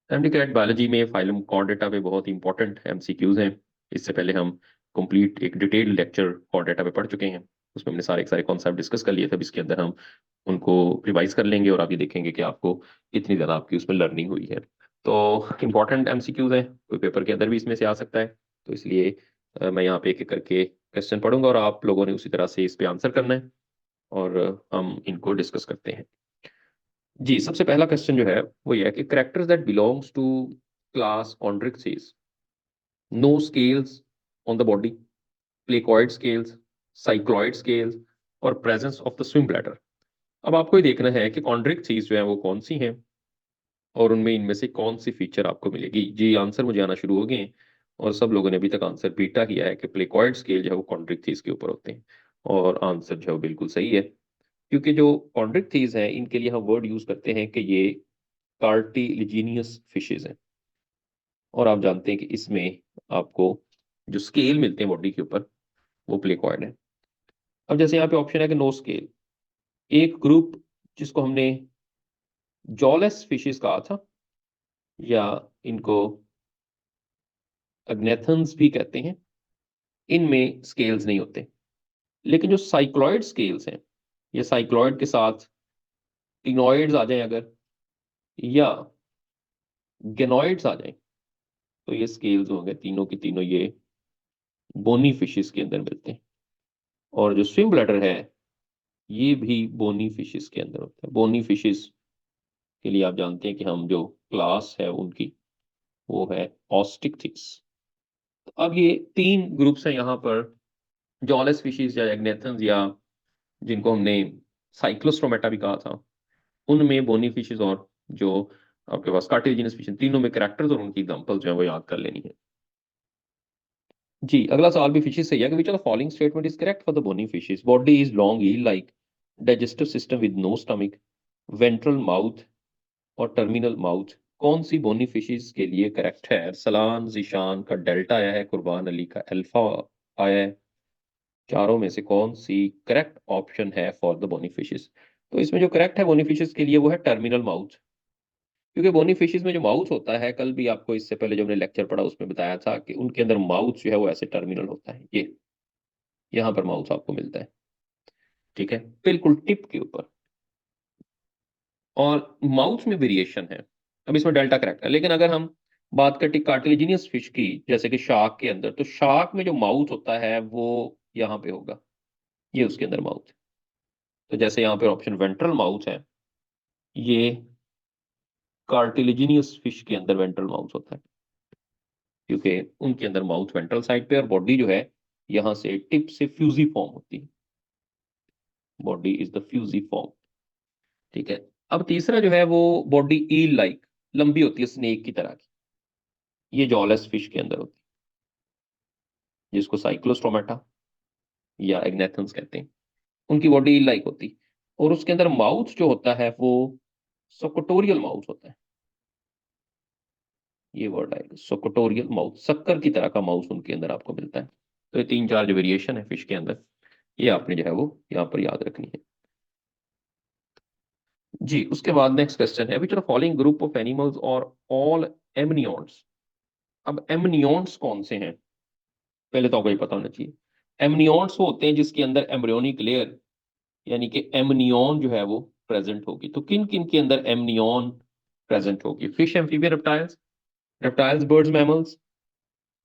MDCAT biology में phylum Chordata पे बहुत इंपॉर्टेंट एमसीक्यूज हैं। इससे पहले हम कंप्लीट एक डिटेल्ड लेक्चर कॉर्डेटा पे पढ़ चुके हैं। उसमें हमने सारे कॉन्सेप्ट डिस्कस कर लिए थे। अब इसके अंदर हम उनको रिवाइज कर लेंगे और आप ये देखेंगे कि आपको कितनी ज़्यादा आपकी उसमें लर्निंग हुई है। तो इंपॉर्टेंट एमसीक्यूज हैं, कोई पेपर के अंदर भी इसमें से आ सकता है। तो इसलिए मैं यहाँ पे एक एक करके क्वेश्चन पढ़ूंगा और आप लोगों ने उसी तरह से इस पे आंसर करना है और हम इनको डिस्कस करते हैं। जी, सबसे पहला क्वेश्चन जो है वो ये है कि characters that belongs to class chondrichthyes, no scales on the body, placoid scales, cycloid scales और presence of the swim bladder. अब आपको ये देखना है कि कॉन्ड्रिक्सेस जो है वो कौन सी हैं और उनमें इनमें से कौन सी फीचर आपको मिलेगी। जी, आंसर मुझे आना शुरू हो गए हैं और सब लोगों ने अभी तक आंसर बीटा किया है कि प्लेकॉइड स्केल जो है वो कॉन्ड्रिक्सेस के ऊपर होते हैं और आंसर जो है वो बिल्कुल सही है। क्योंकि जो कॉन्ड्रिक्सेस हैं इनके लिए हम वर्ड यूज करते हैं कि ये कार्टिलिजीनियस फिशेज हैं और आप जानते हैं कि इसमें आपको जो स्केल मिलते हैं बॉडी के ऊपर वो प्लेकॉइड है। अब जैसे यहाँ पे ऑप्शन है कि नो स्केल, एक ग्रुप जिसको हमने जॉलेस फिशेस कहा था या इनको अग्नेथन्स भी कहते हैं, इनमें स्केल्स नहीं होते। लेकिन जो साइक्लॉइड स्केल्स हैं, ये साइक्लॉइड के साथ टिनॉइड्स आ जाएं अगर या गेनॉइड्स आ जाएं तो ये स्केल्स होंगे तीनों की तीनों, ये बोनी फिशेस के अंदर मिलते हैं। और जो स्विम ब्लैडर है ये भी बोनी फिशेस के अंदर होता है। बोनी फिशेस के लिए आप जानते हैं कि हम जो क्लास है उनकी वो है ऑस्टिकथिस। अब ये तीन ग्रुप्स हैं यहाँ पर, जॉलेस फिशेस या एग्नेथन्स या जिनको हमने साइक्लोस्ट्रोमेटा भी कहा था, उनमें बोनी फिशेस और जो आपके पास कार्टिलेजिनस फिश, तीनों में कैरेक्टर्स और उनकी एग्जांपल जो है वो याद कर लेनी है। जी, अगला सवाल भी फिशेस से ही है कि which of the following statement is correct for the bony fishes. Body is long eel like, digestive system with no stomach, ventral mouth और टर्मिनल माउथ। कौन सी बोनी फिशेस के लिए करेक्ट है? सलान जीशान का डेल्टा आया है, कुर्बान अली का अल्फा आया है। चारों में से कौन सी करेक्ट ऑप्शन है फॉर द बोनी फिशेस? तो इसमें जो करेक्ट है बोनी फिशेस के लिए वो है टर्मिनल माउथ। क्योंकि बोनी फिशेस में जो माउथ होता है, कल भी आपको इससे पहले जो हमने लेक्चर पढ़ा उसमें बताया था कि उनके अंदर माउथ जो है वो ऐसे टर्मिनल होता है, ये यहाँ पर माउथ आपको मिलता है। ठीक है, बिल्कुल टिप के ऊपर। और माउथ में वेरिएशन है। अब इसमें डेल्टा करेक्ट है, लेकिन अगर हम बात करते कार्टिलेजिनियस फिश की, जैसे कि शार्क के अंदर, तो शार्क में जो माउथ होता है वो यहाँ पे होगा, ये उसके अंदर माउथ। तो जैसे यहाँ पे ऑप्शन वेंट्रल माउथ है, ये कार्टिलेजिनियस फिश के अंदर वेंट्रल माउथ होता है क्योंकि उनके अंदर माउथ वेंट्रल साइड पे और बॉडी जो है यहाँ से टिप से फ्यूजी फॉर्म होती है। Body is the fusiform. ठीक है। अब तीसरा जो है वो बॉडी ईल लाइक, लंबी होती है स्नेक की तरह की, ये जॉलेस फिश के अंदर होती है जिसको साइक्लोस्टोमेटा या एग्नेथन्स कहते हैं। उनकी बॉडी ईल लाइक होती है और उसके अंदर माउथ जो होता है वो सोकोटोरियल माउथ होता है। ये वर्ड आएगा सोकोटोरियल माउथ, शक्कर की तरह का माउथ उनके अंदर आपको मिलता है। तो ये तीन चार जो वेरिएशन है फिश के अंदर, ये आपने जो है वो यहाँ पर याद रखनी है। जी, उसके बाद नेक्स्ट क्वेश्चन है which are following group of animals और ऑल एमनियॉन्ट्स। अब एमनियॉन्ट्स कौन से हैं, पहले तो आपको ये पता होना चाहिए। एमनियॉन्ट्स वो होते हैं जिसके अंदर एम्ब्रियोनिक लेयर यानी कि एमनियॉन जो है वो प्रेजेंट होगी। तो किन किन के अंदर एमनियॉन प्रेजेंट होगी? Fish, amphibian, reptiles, reptiles, birds, mammals,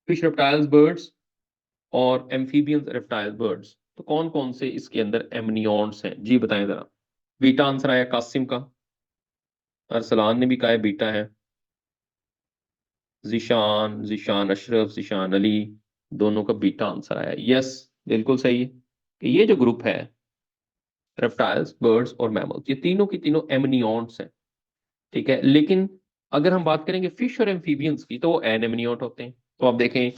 fish, reptiles, birds और एम्फीबियंस, रेप्टाइल, बर्ड्स। तो कौन कौन से इसके अंदर एमनियॉन्ट्स हैं? जी बताएं जरा। बीटा आंसर आया कासिम का, अरसलान ने भी कहा है बीटा है, जिशान, जिशान अशरफ, जिशान अली, दोनों का बीटा आंसर आया। यस, बिल्कुल सही है कि ये जो ग्रुप है रेप्टाइल्स, बर्ड्स और मैमल्स, ये तीनों की तीनों एमनियॉन्ट्स हैं। ठीक है, लेकिन अगर हम बात करेंगे फिश और एम्फीबियंस की तो वो एन एमनियोट होते हैं। तो आप देखें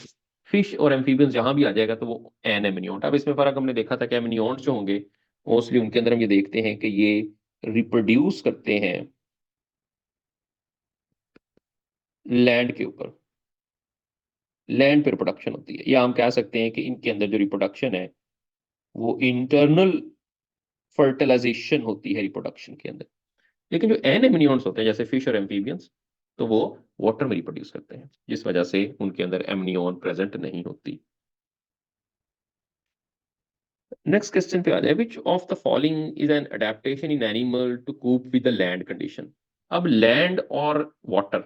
फिश और एम्फीबियंस जहां भी आ जाएगा तो वो एन एमनियोट। अब इसमें फर्क हमने देखा था कि एमनियोट्स जो होंगे मोस्टली उनके अंदर हम ये देखते हैं कि ये रिप्रोड्यूस करते हैं लैंड के ऊपर, लैंड पे रिप्रोडक्शन होती है, या हम कह सकते हैं कि इनके अंदर जो रिप्रोडक्शन है वो इंटरनल फर्टिलाइजेशन होती है रिप्रोडक्शन के अंदर। लेकिन जो एन एमनियोट्स होते हैं जैसे फिश और एम्फीबियंस, तो वो वाटर में रिप्रोड्यूस करते हैं, जिस वजह से उनके अंदर एमनियन प्रेजेंट नहीं होती। नेक्स्ट क्वेश्चन पे आ जाए, which of the following is an adaptation in animal to cope with the land condition. अब लैंड और वाटर,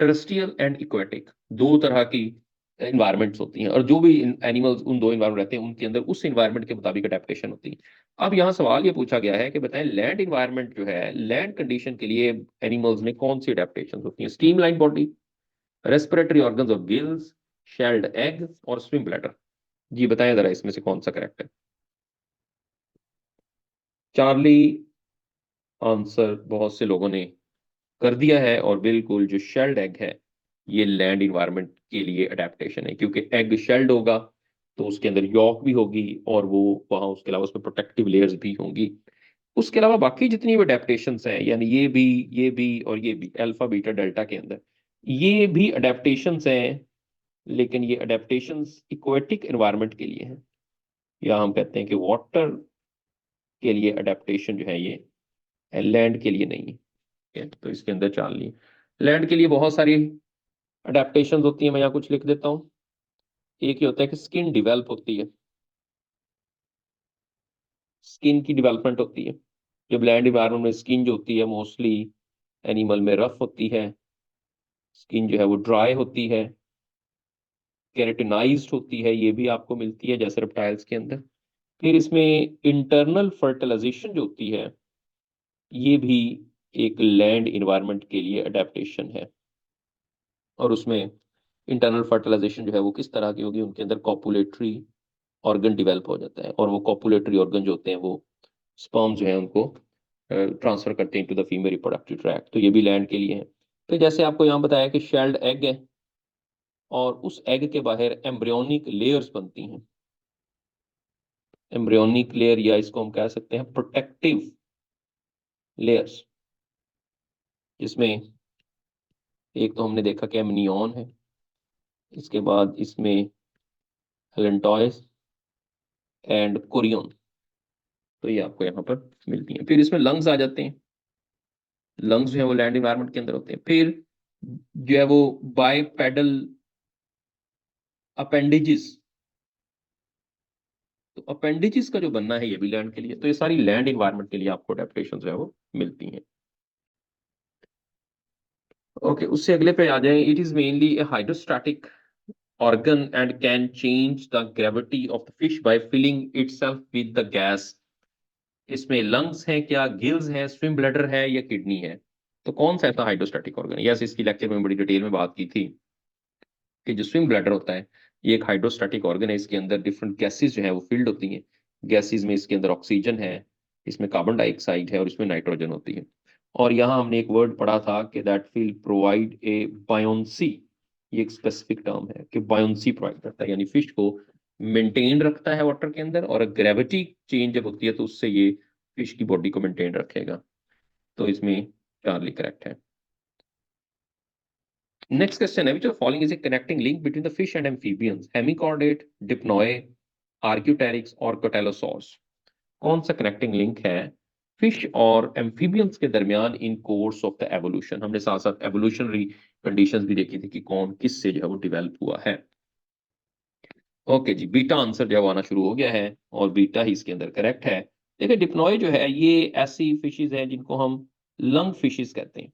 टेरेस्ट्रियल एंड इक्वेटिक, दो तरह की इन्वायरमेंट्स होती हैं, और जो भी एनिमल्स उन दो इन्वायरमेंट रहते हैं उनके अंदर उस इन्वायरमेंट के मुताबिक अडेप्टेशन होती है। अब यहाँ सवाल ये पूछा गया है कि बताएं लैंड इन्वायरमेंट जो है, लैंड कंडीशन के लिए एनिमल्स में कौन सी अडेप्टेशन होती हैं। Steam line body, respiratory organs of gills, shelled egg और स्विम ब्लैडर। जी बताएं जरा इसमें से कौन सा करेक्ट है। चार्ली आंसर बहुत से लोगों ने कर दिया है, और बिल्कुल जो शेल्ड एग है ये लैंड इन्वायरमेंट के लिए अडेप्टेशन है, क्योंकि एग शेल्ड होगा तो उसके अंदर यॉक भी होगी, और वो वहां उसके अलावा उसमें प्रोटेक्टिव लेयर्स भी होंगी। उसके अलावा बाकी जितनी भी अडेप्टेशंस हैं, यानी ये भी और ये भी अल्फा बीटा डेल्टा के अंदर, ये भी अडेप्टेशंस हैं, लेकिन ये अडेप्टेशंस इक्वेटिक एनवायरनमेंट के लिए हैं, या हम कहते हैं कि वाटर के लिए अडेप्टेशन जो है ये लैंड के लिए नहीं है। तो इसके अंदर चाल ली, लैंड के लिए बहुत सारी अडेप्टेशन होती है, मैं यहाँ कुछ लिख देता हूँ। एक ही होता है कि स्किन डिवेल्प होती है, स्किन की डेवलपमेंट होती है। जब लैंड इन्वायरमेंट में स्किन जो होती है मोस्टली एनिमल में रफ होती है, स्किन जो है वो ड्राई होती है, केराटिनाइज्ड होती है, ये भी आपको मिलती है जैसे रेप्टाइल्स के अंदर। फिर इसमें इंटरनल फर्टिलाइजेशन जो होती है, ये भी एक लैंड इन्वायरमेंट के लिए अडेप्टेशन है। और उसमें इंटरनल फर्टिलाइजेशन जो है वो किस तरह की होगी, उनके अंदर कॉपुलेटरी ऑर्गन डिवेल्प हो जाता है, और वो कॉपुलेटरी ऑर्गन जो होते हैं वो स्पर्म जो है उनको ट्रांसफर करते हैं to the female reproductive tract. तो ये भी लैंड के लिए है। तो जैसे आपको यहाँ बताया कि शेल्ड एग है, और उस एग के बाहर एम्ब्रियोनिक लेयर्स बनती हैं। एम्ब्रियोनिक लेयर, या इसको हम कह सकते हैं प्रोटेक्टिव लेयर्स, जिसमें एक तो हमने देखा कि एमनियन है, इसके बाद इसमें हेलेंटॉयस एंड कोरियन, तो ये आपको यहाँ पर मिलती हैं। फिर इसमें लंग्स आ जाते हैं, लंग्स जो है वो लैंड इन्वायरमेंट के अंदर होते हैं। फिर जो है वो बाइपेडल अपेंडेजेस, तो अपेंडेजेस का जो बनना है ये भी लैंड के लिए। तो ये सारी लैंड इन्वायरमेंट के लिए आपको अडेप्टेशन जो है वो मिलती हैं। ओके, उससे अगले पे आ जाए, it is mainly A hydrostatic organ and can change the gravity of the fish by filling itself with the gas। इसमें लंग्स हैं क्या, गिल्स हैं, स्विम ब्लैडर है, या किडनी है। तो कौन सा ऐसा हाइड्रोस्टैटिक ऑर्गन है। यस, इसकी लेक्चर में बड़ी डिटेल में बात की थी कि जो स्विम ब्लैडर होता है ये एक हाइड्रोस्टैटिक ऑर्गन है। इसके अंदर डिफरेंट गैसेज जो है वो फिल्ड होती हैं। गैसेज में इसके अंदर ऑक्सीजन है, इसमें कार्बन डाइऑक्साइड है, और इसमें नाइट्रोजन होती है। और यहाँ हमने एक वर्ड पढ़ा था कि that will provide a buoyancy. ये एक स्पेसिफिक टर्म है कि बायोन्सी प्रोवाइड करता है, यानी फिश को मेंटेन रखता है वाटर के अंदर, और ग्रेविटी चेंज जब होती है तो उससे ये फिश की बॉडी को मेंटेन रखेगा। तो इसमें चार्ली करेक्ट है। नेक्स्ट क्वेश्चन है, which of following is a connecting link between the fish and amphibians? Hemichordate, Dipnoe, Archaeopteryx और Cotylosaurs। कौन सा कनेक्टिंग लिंक है फिश और एम्फीबियंस के दरमियान इन कोर्स ऑफ द एवोल्यूशन। हमने साथ साथ एवोल्यूशनरी कंडीशंस भी देखी थी कि कौन किस से जो है वो डेवलप हुआ है। ओके जी, बीटा आंसर जो है वो आना शुरू हो गया है, और बीटा ही इसके अंदर करेक्ट है। देखिए डिप्नॉय जो है ये ऐसी फिशेज हैं जिनको हम लंग फिशेज कहते हैं।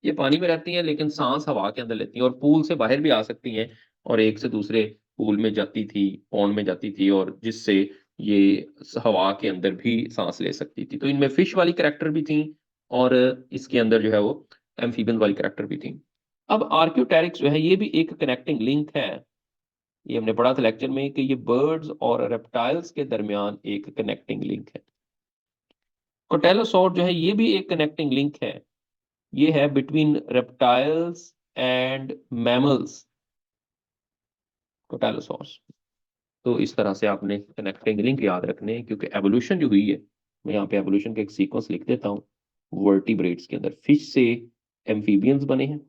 ये पानी में रहती हैं लेकिन सांस हवा के अंदर लेती हैं, और पूल से बाहर भी आ सकती हैं, और एक से दूसरे पूल में जाती थी, पौंड में जाती थी, और जिससे ये हवा के अंदर भी सांस ले सकती थी। तो इनमें फिश वाली कैरेक्टर भी थी, और इसके अंदर जो है वो एम्फीबियन वाली कैरेक्टर भी थी। अब आर्क्योटेरिक्स जो है ये भी एक कनेक्टिंग लिंक है। ये हमने पढ़ा था लेक्चर में कि ये बर्ड्स और रेप्टाइल्स के दरमियान एक कनेक्टिंग लिंक है। कोटेलोसॉर जो है ये भी एक कनेक्टिंग लिंक है, ये है बिटवीन रेप्टाइल्स एंड मैमल्स, कोटालोसॉर्स। तो इस तरह से आपने कनेक्टिंग लिंक याद रखने हैं, क्योंकि एवोल्यूशन जो हुई है, मैं यहाँ पे एवोल्यूशन का एक सीक्वेंस लिख देता हूँ। वर्टिब्रेट्स के अंदर फिश से एम्फीबियंस बने हैं,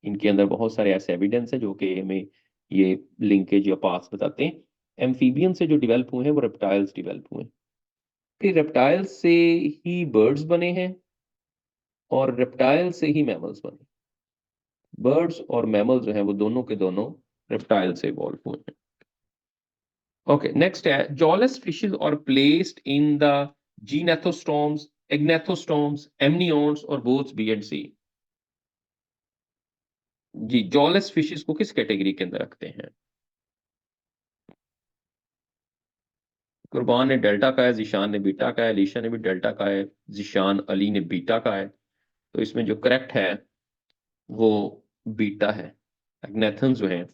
इनके अंदर बहुत सारे ऐसे एविडेंस हैं जो कि हमें ये लिंकेज या पास बताते हैं। एम्फीबियन से जो डेवलप हुए हैं वो रेप्टाइल्स डेवलप हुए हैं, फिर रेप्टाइल्स से ही बर्ड्स बने हैं, और रेप्टाइल से ही मैमल्स बने। बर्ड्स और मैमल जो है वो दोनों के दोनों रेप्टाइल से इवॉल्व हुए हैं। ओके, नेक्स्ट है जॉलेस फिशेस और placed in the gnathostomes, agnathostomes, amniotes और बोथ बी एंड सी। जी, जॉलेस फिशेस को किस कैटेगरी के अंदर रखते हैं? कुर्बान ने डेल्टा का है, जिशान ने बीटा का है, अलीशा ने भी डेल्टा का है, जिशान अली ने बीटा का है। तो इसमें जो करेक्ट है वो बीटा है। एग्नेथन जो है,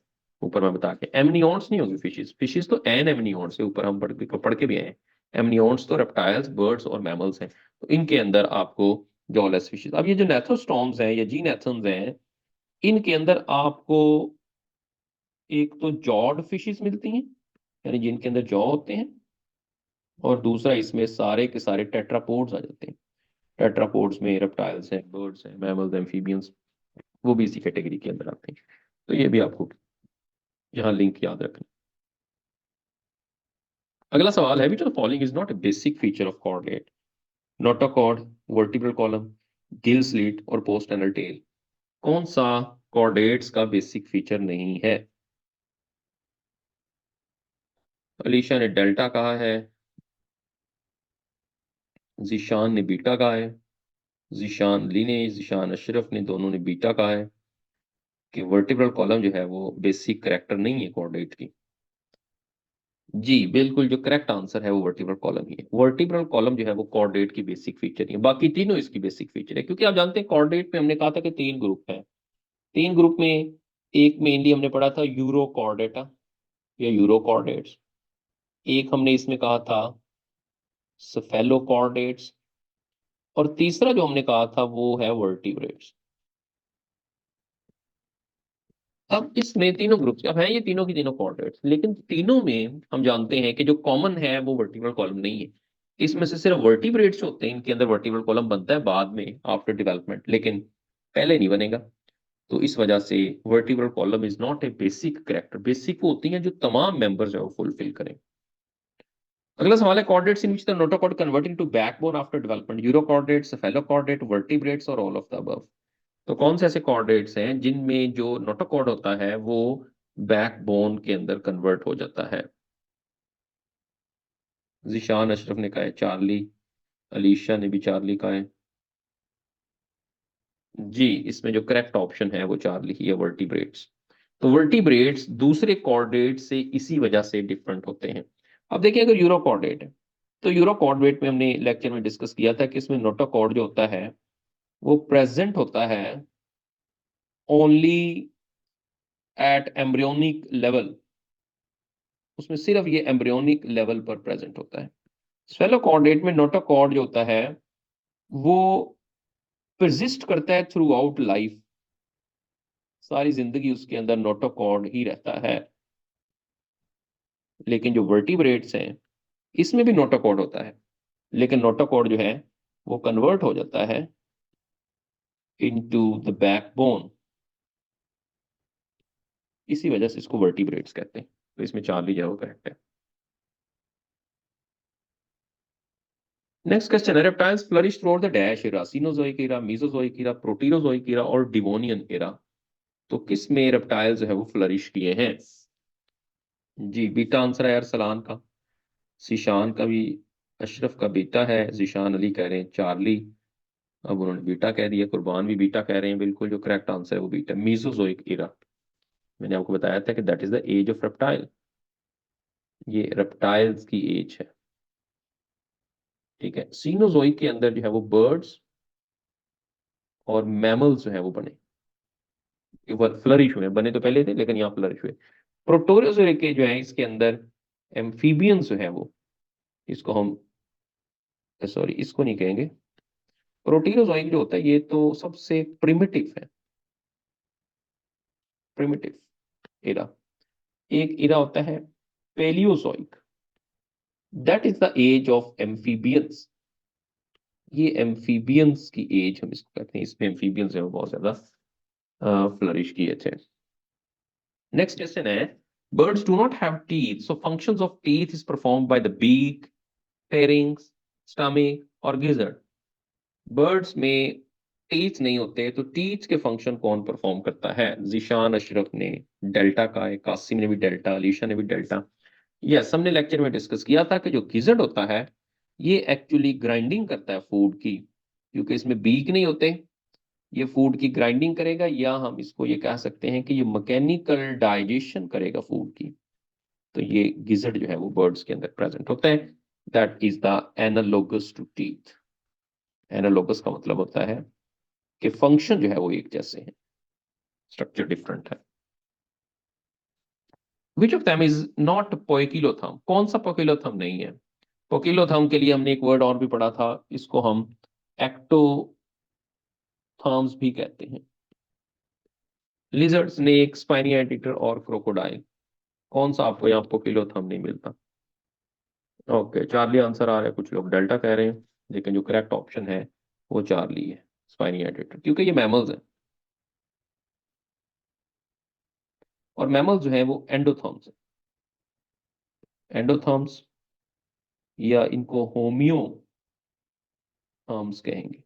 ऊपर मैं बता के, एमनियॉन्स नहीं होगी फिशेस, फिशेस तो एन एमनियॉन्स से ऊपर हम पढ़ के भी आए हैं। एमनियॉन्स तो रेप्टाइल्स, बर्ड्स और मैमल्स हैं, तो इनके अंदर आपको जॉलेस फिशेस। अब ये जो नेथोस्टॉर्म्स हैं या जी नेथन्स हैं, इनके अंदर आपको एक तो जॉड फिशेस मिलती हैं, यानी जिनके अंदर जॉ होते हैं, और दूसरा इसमें सारे के सारे टेट्रापोड्स आ जाते हैं। टेट्रापोड्स में रेप्टाइल्स हैं, बर्ड्स हैं, मैमल्स, एम्फीबियंस, वो भी इसी कैटेगरी के अंदर आते हैं। तो ये भी आपको यहाँ लिंक याद रखना। अगला सवाल है, विच of the following is not a basic feature of chordate? Notochord, vertebral column, Gill slit और पोस्ट एनल टेल। कौन सा कॉर्डेट्स का बेसिक फीचर नहीं है? अलीशा ने डेल्टा कहा है, जीशान ने बीटा कहा है, जीशान ली ने, जीशान अशरफ ने, दोनों ने बीटा कहा है कि वर्टिब्रल कॉलम जो है वो बेसिक करेक्टर नहीं है कॉर्डेट की। जी बिल्कुल, जो करेक्ट आंसर है वो वर्टिब्रल कॉलम ही है। वर्टिब्रल कॉलम जो है वो कॉर्डेट की बेसिक फीचर ही है, बाकी तीनों इसकी बेसिक फीचर है। क्योंकि आप जानते हैं कॉर्डेट में हमने कहा था कि तीन ग्रुप हैं। तीन ग्रुप में एक मेनली हमने पढ़ा था यूरो कॉर्डेटा या यूरो कॉर्डेट्स, एक हमने इसमें कहा था सफेलो कॉर्डेट्स, और तीसरा जो हमने कहा था वो है वर्टिब्रेट्स। अब इसमें तीनों ग्रुप्स अब हैं, ये तीनों की तीनों कॉर्डिनेट्स, लेकिन तीनों में हम जानते हैं कि जो कॉमन है वो वर्टिब्रल कॉलम नहीं है। इसमें से सिर्फ वर्टिब्रेट्स होते हैं, इनके अंदर वर्टिब्रल कॉलम बनता है बाद में आफ्टर डेवलपमेंट, लेकिन पहले नहीं बनेगा। तो इस वजह से vertebral column is not a basic character. Basic वो होती हैं जो तमाम मेंबर्स है वो फुलफिल करें। अगला सवाल है, chordates in which the notochord convert into backbone after development? Urochordate, cephalochordate, vertebrates और ऑल ऑफ द अबव। तो कौन से ऐसे कॉर्डेट्स हैं जिनमें जो नोटोकॉर्ड होता है वो बैकबोन के अंदर कन्वर्ट हो जाता है? जिशान अशरफ ने कहा है चार्ली, अलीशा ने भी चार्ली कहा है। जी, इसमें जो करेक्ट ऑप्शन है वो चार्ली ही है, वर्टिब्रेट्स। तो वर्टिब्रेट्स दूसरे कॉर्डेट से इसी वजह से डिफरेंट होते हैं। अब देखिए, अगर यूरो कॉर्डेट है तो यूरो कॉर्डेट में हमने लेक्चर में डिस्कस किया था कि इसमें नोटोकॉर्ड जो होता है वो प्रेजेंट होता है ओनली एट एम्ब्रियोनिक लेवल। उसमें सिर्फ ये एम्ब्रियोनिक लेवल पर प्रेजेंट होता है। स्फेलोकॉर्डेट में नोटोकॉर्ड जो होता है वो परसिस्ट करता है थ्रू आउट लाइफ, सारी जिंदगी उसके अंदर नोटोकॉर्ड ही रहता है। लेकिन जो वर्टिब्रेट्स हैं इसमें भी नोटोकॉर्ड होता है, लेकिन नोटोकॉर्ड जो है वो कन्वर्ट हो जाता है इनटू द बैकबोन। इसी वजह से इसको वर्टिब्रेट्स कहते हैं। तो इसमें चार्ली जो है वो करेक्ट है। नेक्स्ट क्वेश्चन है, reptiles flourish throughout the dash era, Cenozoic era, Mesozoic era, Proterozoic era और डिवोनियन एरा। तो किस में रेप्टाइल जो है वो फ्लरिश किए हैं? जी, बीटा आंसर है अरसलान का, सीशान का भी, अशरफ का बीटा है, जीशान अली कह रहे हैं चार्ली, अब उन्होंने बीटा कह दिया, कुर्बान भी बीटा कह रहे हैं। बिल्कुल, जो करेक्ट आंसर है वो बीटा, मीसोजोइक एरा। मैंने आपको बताया था कि that is the age of reptile, ये रेप्टाइल्स की एज है। ठीक है, सीनोजोइक के अंदर जो है वो बर्ड्स और मैमल्स जो है वो बने, फ्लरिश हुए, बने तो पहले थे लेकिन यहाँ फ्लरिश हुए। प्रोटोरियोजोइक के जो है इसके अंदर एम्फीबियंस जो है वो, इसको हम, सॉरी इसको नहीं कहेंगे, प्रोटीरोजोइक जो होता है ये तो सबसे प्रिमिटिव है, प्रिमिटिव एरा। एक एरा होता है Paleozoic, that is the age of amphibians. ये एम्फीबियंस की एज हम इसको कहते हैं, इसमें एम्फीबियंस है वो बहुत ज्यादा फ्लरिश किए थे। नेक्स्ट क्वेश्चन है, birds do not have teeth, so functions of teeth is performed by the beak, pharynx, stomach और gizzard। बर्ड्स में टीच नहीं होते, तो टीच के फंक्शन कौन परफॉर्म करता है? जिशान अशरफ ने डेल्टा का है, कासिम ने भी डेल्टा, अलीशा ने भी डेल्टा। यस, हमने लेक्चर में डिस्कस किया था कि जो गिजर्ड होता है ये एक्चुअली ग्राइंडिंग करता है फूड की, क्योंकि इसमें बीक नहीं होते। ये फूड की ग्राइंडिंग करेगा, या हम इसको ये कह सकते हैं कि ये मैकेनिकल डाइजेशन करेगा फूड की। तो ये गिजर्ड जो है वो बर्ड्स के अंदर प्रेजेंट होता है। That is the analogous to teeth. Analogous का मतलब होता है कि फंक्शन जो है वो एक जैसे हैं, स्ट्रक्चर डिफरेंट है। Which of them is not पोइकिलोथर्म? कौन सा पोइकिलोथर्म नहीं है? पोइकिलोथर्म के लिए हमने एक वर्ड और भी पढ़ा था, इसको हम एक्टोथर्म्स भी कहते हैं। लिजर्ड, स्नेक, स्पाइनी एडिटर और क्रोकोडाइल, कौन सा आपको यहाँ पोइकिलोथर्म नहीं मिलता? ओके, चार्ली आंसर आ रहा है, कुछ लोग डेल्टा कह रहे हैं, लेकिन जो करेक्ट ऑप्शन है वो चार्ली है, स्पाइनी एडिटर, क्योंकि ये मैमल्स हैं। और मैमल्स जो है वो एंडोथर्म्स है। एंडोथर्म्स, या इनको होमियो थर्म्स कहेंगे।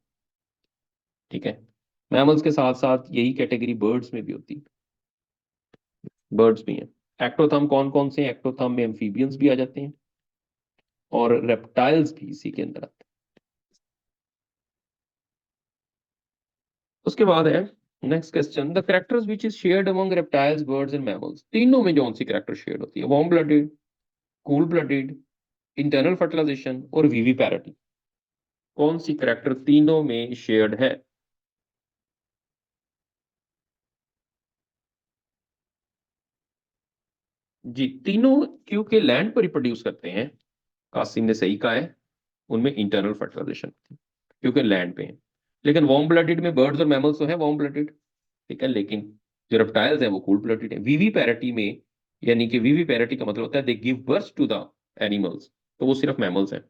ठीक है, मैमल्स के साथ साथ यही कैटेगरी बर्ड्स में भी होती है, बर्ड्स भी हैं। एक्टोथर्म कौन कौन से? एक्टोथर्म में एम्फीबियंस भी आ जाते हैं और रेप्टाइल्स भी इसी के अंदर आते हैं। उसके बाद है next question, the characters which is shared among reptiles, birds and mammals, तीनों में कौन सी कैरेक्टर शेयर्ड होती है? Warm blooded, cool blooded, internal fertilization और विविपैरिटी, कौन सी कैरेक्टर तीनों में शेयर्ड है? जी, तीनों क्योंकि लैंड पर रिप्रोड्यूस करते हैं, कासिम ने सही कहा है, उनमें इंटरनल फर्टिलाइजेशन क्योंकि लैंड पे है। लेकिन वार्म ब्लडेड में बर्ड्स और मैमल्स तो है वार्म ब्लडेड, ठीक है, लेकिन जो रेप्टाइल्स हैं वो कूल ब्लडेड है। वीवी पैरिटी में, यानी कि वीवी पैरिटी का मतलब होता है they give birth to the animals, तो वो सिर्फ मैमल्स हैं।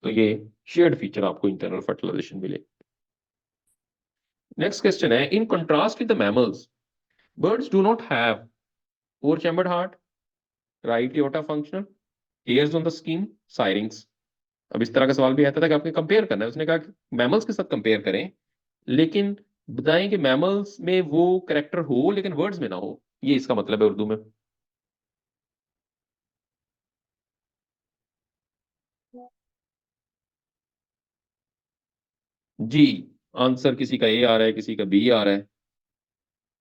तो ये शेयर्ड फीचर आपको इंटरनल फर्टिलाइजेशन मिले। नेक्स्ट क्वेश्चन है, in contrast with the mammals, birds do not have four chambered heart, right aorta functional, hairs on the skin, syrinx. अब इस तरह का सवाल भी आता था कि आपने कंपेयर करना है, उसने कहा कि मैमल्स के साथ कंपेयर करें, लेकिन बताएं कि मैमल्स में वो करेक्टर हो लेकिन वर्ड्स में ना हो, ये इसका मतलब है उर्दू में। जी, आंसर किसी का ए आ रहा है, किसी का बी आ रहा है,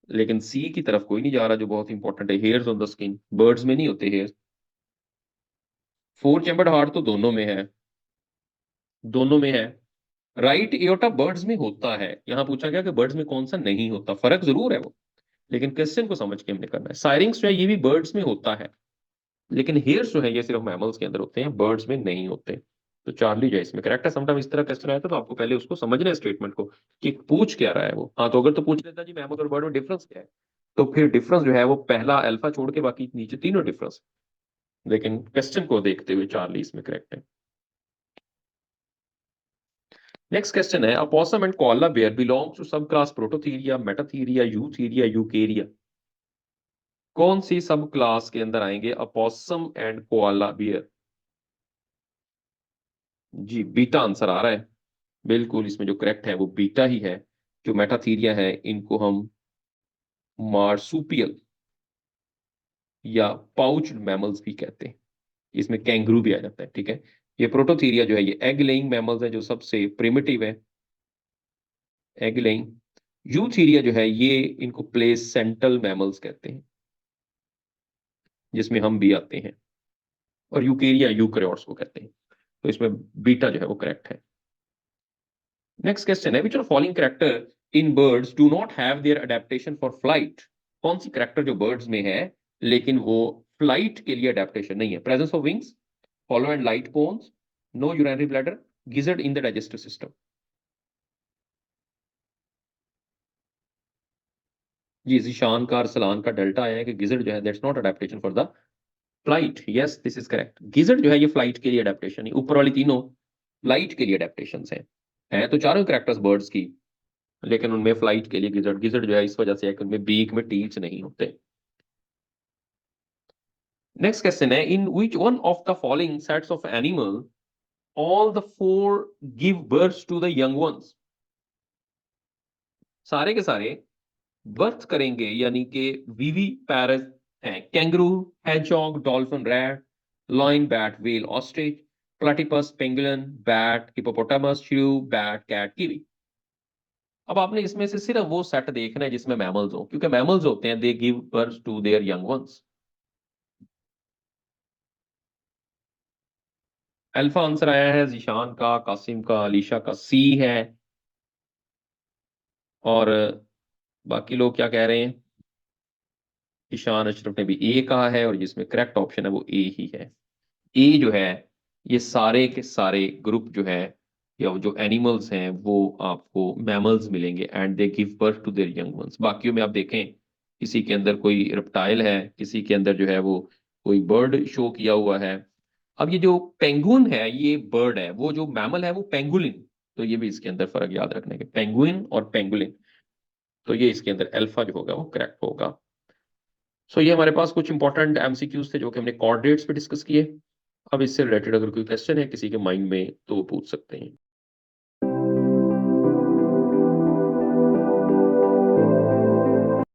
लेकिन सी की तरफ कोई नहीं जा रहा, जो बहुत इंपॉर्टेंट है, hairs on the skin. Birds में नहीं होते हेयर्स। फोर चैम्बर्ड हार्ट तो दोनों में है, दोनों में है। राइट एओर्टा बर्ड्स में होता है, यहां पूछा गया कि बर्ड्स में कौन सा नहीं होता, फर्क जरूर है वो, लेकिन क्वेश्चन को समझ के हमने करना है। साइरिंग्स जो है ये भी बर्ड्स में होता है, लेकिन हेयर्स जो है ये सिर्फ मैमल्स के अंदर होते हैं, बर्ड्स में नहीं होते। तो चार्ली जो है इसमें करेक्ट है। समटाइम इस तरह क्वेश्चन आया था तो आपको पहले उसको समझना है स्टेटमेंट को, कि पूछ क्या रहा है वो। हाँ, तो अगर तो पूछ लेता जी मैमल और बर्ड में डिफरेंस क्या है, तो फिर डिफरेंस जो है वो पहला अल्फा छोड़ के बाकी नीचे तीनों डिफरेंस। लेकिन क्वेश्चन को देखते हुए चार्ली इसमें करेक्ट है। नेक्स्ट क्वेश्चन है, opossum and koala bear belongs to subclass prototheria, metatheria, eutheria, eukarya, कौन सी सब क्लास के अंदर आएंगे अपोसम एंड कोआला बियर? जी, बीटा आंसर आ रहा है, बिल्कुल इसमें जो करेक्ट है वो बीटा ही है। जो मेटाथीरिया है इनको हम मार्सुपियल या पाउच्ड मैमल्स भी कहते हैं, इसमें कैंगरू भी आ जाता है, ठीक है। ये प्रोटोथीरिया जो है ये एग लेइंग मैमल्स है, जो सबसे प्रिमिटिव है, एग लेइंग। यूथीरिया जो है ये इनको प्लेसेंटल मैमल्स कहते हैं, जिसमें हम भी आते हैं। और यूकेरिया यूकैरियोट्स को कहते हैं। तो इसमें बीटा जो है वो करेक्ट है। नेक्स्ट क्वेश्चन है, which are following character in birds do not have their adaptation for flight? कौन सी कैरेक्टर जो बर्ड्स में है लेकिन वो फ्लाइट के लिए अडेप्टेशन नहीं है? Presence of wings, hollow and light bones, no urinary bladder, gizzard in the digestive system। जी, जिशान का अरसलान का डेल्टा आया है कि गिजर्ड जो है that's not adaptation for the flight. Yes, this is correct. Gizzard जो है ये फ्लाइट के लिए अडेप्टेशन है, ऊपर वाली तीनों फ्लाइट के लिए अडेप्टेशन है तो चारों कैरेक्टर्स बर्ड्स की, लेकिन उनमें फ्लाइट के लिए गिजर्ड, गिजर्ड जो है इस वजह से है कि उनमें बीक में टीथ नहीं होते। नेक्स्ट क्वेश्चन है, in which one of the following sets of animal all the four give birth to the young ones? सारे के सारे बर्थ करेंगे, यानी कि वीवी पैरस हैं। Kangaroo, hedgehog, dolphin, rat, lion, bat, whale, ostrich, platypus, penguin, bat, hippopotamus, shrew, bat, cat, kiwi. अब आपने इसमें से सिर्फ वो सेट देखना है जिसमें मैमल्स हो, क्योंकि मैमल्स होते हैं they give birth to their young ones. Alpha answer आया है जीशान का, कासिम का, अलीशा का सी है। और बाकी लोग क्या कह रहे हैं? ईशान अशरफ ने भी ए कहा है, और जिसमें करेक्ट ऑप्शन है वो ए ही है। ए जो है, ये सारे के सारे ग्रुप जो है, या वो जो एनिमल्स हैं वो आपको मैमल्स मिलेंगे, and they give birth to their young ones. बाकियों में आप देखें, किसी के अंदर कोई रेप्टाइल है, किसी के अंदर जो है वो कोई बर्ड शो किया हुआ है। अब ये जो पेंगुइन है ये बर्ड है, वो जो मैमल है वो पेंगुलिन। तो ये भी इसके अंदर फर्क याद रखने के, पेंगुइन और पेंगुलिन। तो ये इसके अंदर अल्फा जो होगा वो करेक्ट होगा। सो ये हमारे पास कुछ इंपॉर्टेंट एमसीक्यूज थे जो कि हमने कोऑर्डिनेट्स पे डिस्कस किए। अब इससे रिलेटेड अगर कोई क्वेश्चन है किसी के माइंड में तो वो पूछ सकते हैं।